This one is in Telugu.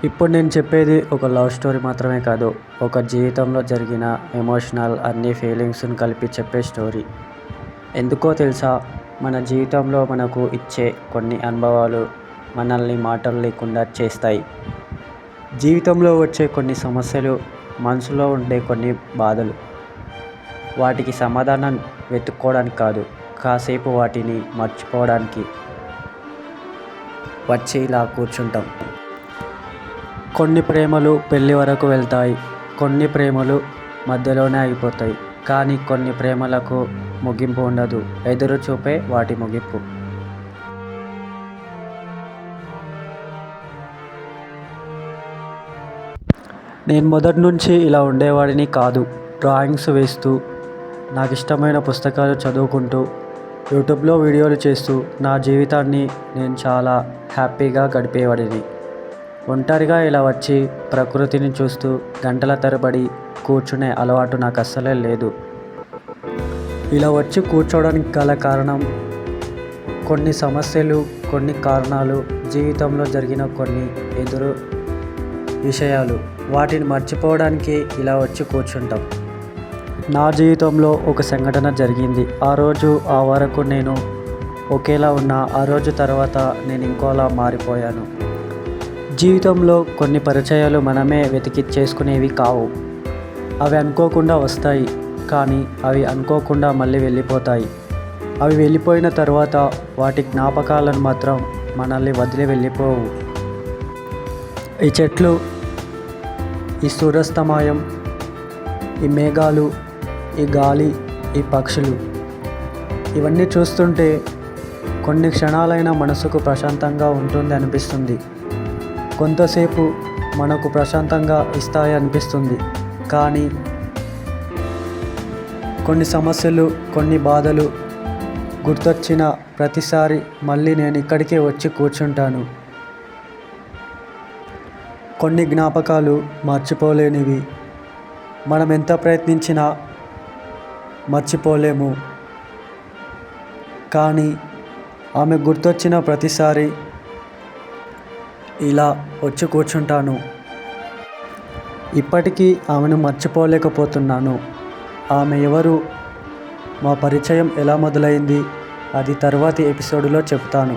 ఇప్పుడు నేను చెప్పేది ఒక లవ్ స్టోరీ మాత్రమే కాదు, ఒక జీవితంలో జరిగిన ఎమోషనల్ అన్ని ఫీలింగ్స్ని కలిపి చెప్పే స్టోరీ. ఎందుకో తెలుసా, మన జీవితంలో మనకు ఇచ్చే కొన్ని అనుభవాలు మనల్ని మాటలు లేకుండా చేస్తాయి. జీవితంలో వచ్చే కొన్ని సమస్యలు, మనసులో ఉండే కొన్ని బాధలు, వాటికి సమాధానం వెతుక్కోవడానికి కాదు, కాసేపు వాటిని మర్చిపోవడానికి వచ్చి ఇలా కూర్చుంటాం. కొన్ని ప్రేమలు పెళ్ళి వరకు వెళ్తాయి, కొన్ని ప్రేమలు మధ్యలోనే అయిపోతాయి. కానీ కొన్ని ప్రేమలకు ముగింపు ఉండదు, ఎదురు చూపే వాటి ముగింపు. నేను మొదటి నుంచి ఇలా ఉండేవాడిని కాదు. డ్రాయింగ్స్ వేస్తూ, నాకు ఇష్టమైన పుస్తకాలు చదువుకుంటూ, యూట్యూబ్లో వీడియోలు చేస్తూ నా జీవితాన్ని నేను చాలా హ్యాపీగా గడిపేవాడిని. ఒంటరిగా ఇలా వచ్చి ప్రకృతిని చూస్తూ గంటల తరబడి కూర్చునే అలవాటు నాకు అస్సలే లేదు. ఇలా వచ్చి కూర్చోవడానికి గల కారణం కొన్ని సమస్యలు, కొన్ని కారణాలు, జీవితంలో జరిగిన కొన్ని ఎదురు విషయాలు, వాటిని మర్చిపోవడానికి ఇలా వచ్చి కూర్చుంటాం. నా జీవితంలో ఒక సంఘటన జరిగింది. ఆ రోజు ఆ వరకు నేను ఒకేలా ఉన్నా, ఆ రోజు తర్వాత నేను ఇంకోలా మారిపోయాను. జీవితంలో కొన్ని పరిచయాలు మనమే వెతికిచ్చేసుకునేవి కావు. అవి అనుకోకుండా వస్తాయి, కానీ అవి అనుకోకుండా మళ్ళీ వెళ్ళిపోతాయి. అవి వెళ్ళిపోయిన తర్వాత వాటి జ్ఞాపకాలను మాత్రం మనల్ని వదిలి వెళ్ళిపోవు. ఈ చెట్లు, ఈ సూర్యాస్తమయం, ఈ మేఘాలు, ఈ గాలి, ఈ పక్షులు, ఇవన్నీ చూస్తుంటే కొన్ని క్షణాలైన మనసుకు ప్రశాంతంగా ఉంటుంది అనిపిస్తుంది. కొంతసేపు మనకు ప్రశాంతంగా ఇస్తాయి అనిపిస్తుంది. కానీ కొన్ని సమస్యలు, కొన్ని బాధలు గుర్తొచ్చిన ప్రతిసారి మళ్ళీ నేను ఇక్కడికే వచ్చి కూర్చుంటాను. కొన్ని జ్ఞాపకాలు మర్చిపోలేనివి. మనం ఎంత ప్రయత్నించినా మర్చిపోలేము. కానీ ఆమె గుర్తొచ్చిన ప్రతిసారి ఇలా వచ్చి కూర్చుంటాను. ఇప్పటికీ ఆమెను మర్చిపోలేకపోతున్నాను. ఆమె ఎవరు, మా పరిచయం ఎలా మొదలైంది, అది తర్వాతి ఎపిసోడ్లో చెప్తాను.